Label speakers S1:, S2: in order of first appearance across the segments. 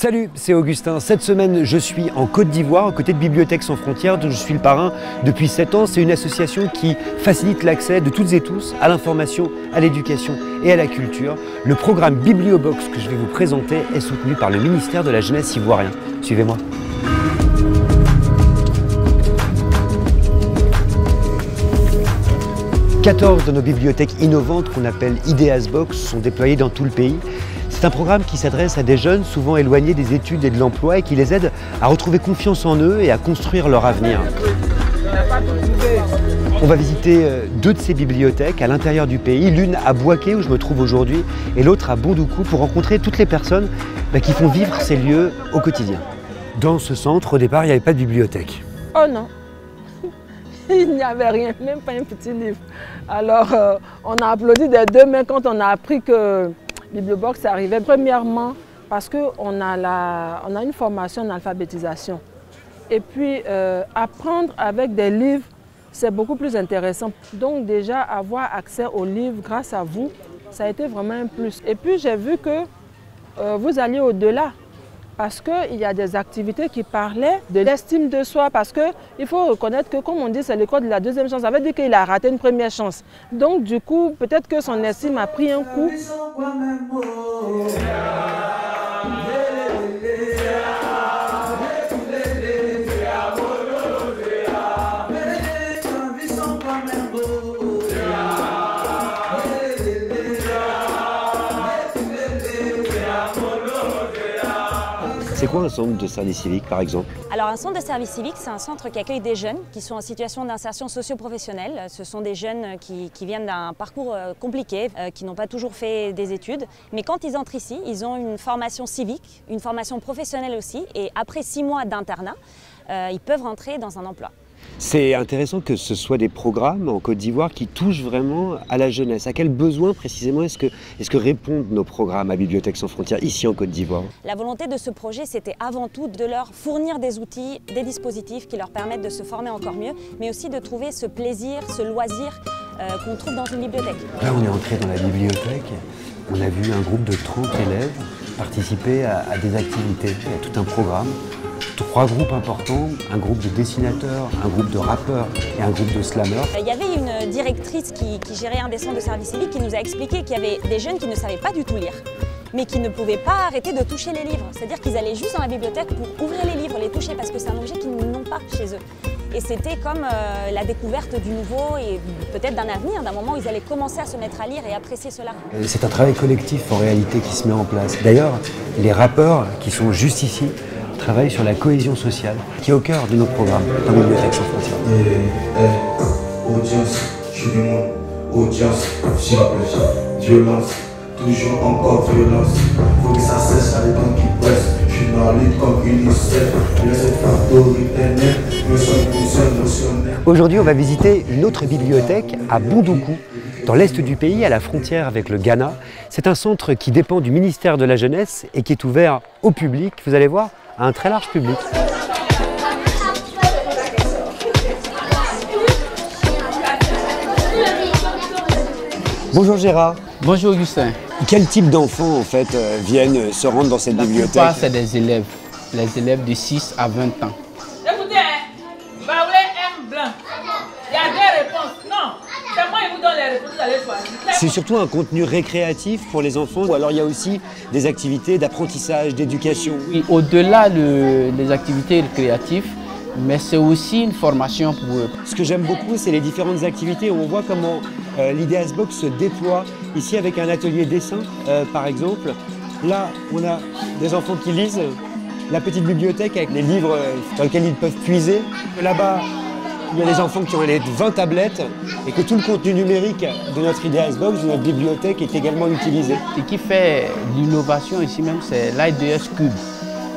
S1: Salut, c'est Augustin. Cette semaine, je suis en Côte d'Ivoire, aux côtés de Bibliothèques sans frontières, dont je suis le parrain depuis 7 ans. C'est une association qui facilite l'accès de toutes et tous à l'information, à l'éducation et à la culture. Le programme Bibliobox que je vais vous présenter est soutenu par le ministère de la Jeunesse ivoirien. Suivez-moi. « 14 de nos bibliothèques innovantes qu'on appelle Ideasbox sont déployées dans tout le pays. C'est un programme qui s'adresse à des jeunes souvent éloignés des études et de l'emploi et qui les aide à retrouver confiance en eux et à construire leur avenir. On va visiter 2 de ces bibliothèques à l'intérieur du pays, l'une à Bouaké où je me trouve aujourd'hui et l'autre à Bondoukou pour rencontrer toutes les personnes qui font vivre ces lieux au quotidien. Dans ce centre, au départ, il n'y avait pas de bibliothèque.
S2: Oh non, il n'y avait rien, même pas un petit livre. Alors on a applaudi des 2 mains quand on a appris que Bibliobox arrivait. Premièrement, parce qu'on a une formation en alphabétisation. Et puis, apprendre avec des livres, c'est beaucoup plus intéressant. Donc déjà, avoir accès aux livres grâce à vous, ça a été vraiment un plus. Et puis, j'ai vu que vous alliez au-delà. Parce qu'il y a des activités qui parlaient de l'estime de soi. Parce qu'il faut reconnaître que, comme on dit, c'est l'école de la 2e chance. Ça veut dire qu'il a raté une première chance. Donc, du coup, peut-être que son estime a pris un coup.
S1: C'est quoi un centre de service civique, par exemple?
S3: Alors un centre de service civique, c'est un centre qui accueille des jeunes qui sont en situation d'insertion socio-professionnelle. Ce sont des jeunes qui viennent d'un parcours compliqué, qui n'ont pas toujours fait des études. Mais quand ils entrent ici, ils ont une formation civique, une formation professionnelle aussi. Et après 6 mois d'internat, ils peuvent rentrer dans un emploi.
S1: C'est intéressant que ce soit des programmes en Côte d'Ivoire qui touchent vraiment à la jeunesse. À quels besoins précisément est-ce que répondent nos programmes à Bibliothèques sans frontières ici en Côte d'Ivoire?
S3: La volonté de ce projet, c'était avant tout de leur fournir des outils, des dispositifs qui leur permettent de se former encore mieux, mais aussi de trouver ce plaisir, ce loisir qu'on trouve dans une bibliothèque.
S1: Là, on est entré dans la bibliothèque. On a vu un groupe de 30 élèves participer à des activités. Il y a tout un programme. 3 groupes importants, un groupe de dessinateurs, un groupe de rappeurs et un groupe de slammeurs.
S3: Il y avait une directrice qui gérait un des centres de service civique qui nous a expliqué qu'il y avait des jeunes qui ne savaient pas du tout lire, mais qui ne pouvaient pas arrêter de toucher les livres. C'est-à-dire qu'ils allaient juste dans la bibliothèque pour ouvrir les livres, les toucher, parce que c'est un objet qu'ils n'ont pas chez eux. Et c'était comme la découverte du nouveau et peut-être d'un avenir, d'un moment où ils allaient commencer à se mettre à lire et apprécier cela. C'est
S1: un travail collectif en réalité qui se met en place. D'ailleurs, les rappeurs qui sont juste ici travaillent sur la cohésion sociale, qui est au cœur de nos programmes dans Bibliothèques sans frontières.
S4: Audience, je suis du monde, audience, simple, violence, toujours encore violence. Faut que ça cesse à les temps qui pressent. Je suis dans la lutte comme UNICEF, laissez faire autoritaire, me sens une notionnelle.
S1: Aujourd'hui, on va visiter une autre bibliothèque à Bondoukou, dans l'est du pays, à la frontière avec le Ghana. C'est un centre qui dépend du ministère de la Jeunesse et qui est ouvert au public, vous allez voir, à un très large public. Bonjour Gérard.
S5: Bonjour Augustin.
S1: Quel type d'enfants en fait viennent se rendre dans cette bibliothèque?
S5: La plupart c'est des élèves, les élèves de 6 à 20 ans.
S6: Écoutez, Baoulé aime blanc. Il y a des réponses. Non, c'est moi qui vous donne les réponses, vous allez choisir.
S1: C'est surtout un contenu récréatif pour les enfants ou alors il y a aussi des activités d'apprentissage, d'éducation?
S5: Oui, au-delà des activités récréatives, mais c'est aussi une formation pour eux.
S1: Ce que j'aime beaucoup, c'est les différentes activités. On voit comment l'Ideasbox se déploie ici avec un atelier dessin, par exemple. Là, on a des enfants qui lisent, la petite bibliothèque avec les livres dans lesquels ils peuvent puiser. Là-bas, il y a des enfants qui ont les 20 tablettes et que tout le contenu numérique de notre Ideasbox, de notre bibliothèque, est également utilisé.
S5: Ce qui fait l'innovation ici même, c'est l'IDS Cube.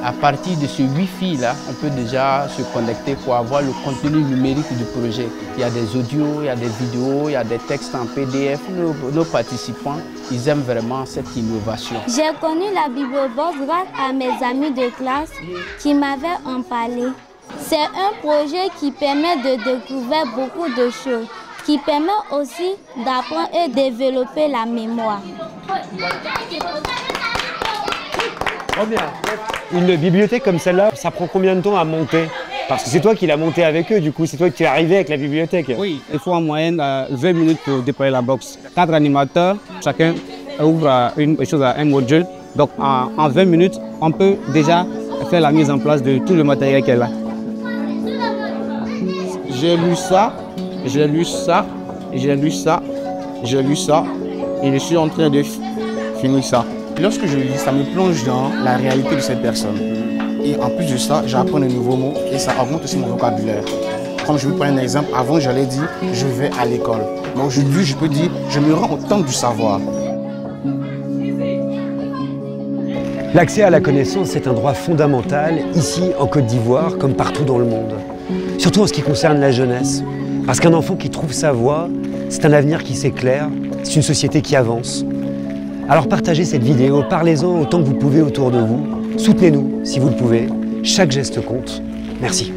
S5: À partir de ce Wi-Fi-là, on peut déjà se connecter pour avoir le contenu numérique du projet. Il y a des audios, il y a des vidéos, il y a des textes en PDF. Nos participants, ils aiment vraiment cette innovation.
S7: J'ai connu la Bibliobox grâce à mes amis de classe qui m'avaient en parlé. C'est un projet qui permet de découvrir beaucoup de choses, qui permet aussi d'apprendre et développer la mémoire.
S1: Trop bien. Une bibliothèque comme celle-là, ça prend combien de temps à monter? Parce que c'est toi qui l'as monté avec eux, du coup, c'est toi qui es arrivé avec la bibliothèque.
S8: Oui, il faut en moyenne 20 minutes pour déployer la box. 4 animateurs, chacun ouvre une chose à un module. Donc en 20 minutes, on peut déjà faire la mise en place de tout le matériel qu'elle a. J'ai lu ça, j'ai lu ça, j'ai lu ça, j'ai lu ça, et je suis en train de finir ça. Lorsque je lis, ça me plonge dans la réalité de cette personne. Et en plus de ça, j'apprends de nouveaux mots et ça augmente aussi mon vocabulaire. Comme je vous prends un exemple, avant j'allais dire je vais à l'école. Mais aujourd'hui, je peux dire je me rends au temple du savoir.
S1: L'accès à la connaissance est un droit fondamental, ici en Côte d'Ivoire, comme partout dans le monde. Surtout en ce qui concerne la jeunesse. Parce qu'un enfant qui trouve sa voie, c'est un avenir qui s'éclaire, c'est une société qui avance. Alors partagez cette vidéo, parlez-en autant que vous pouvez autour de vous. Soutenez-nous si vous le pouvez. Chaque geste compte. Merci.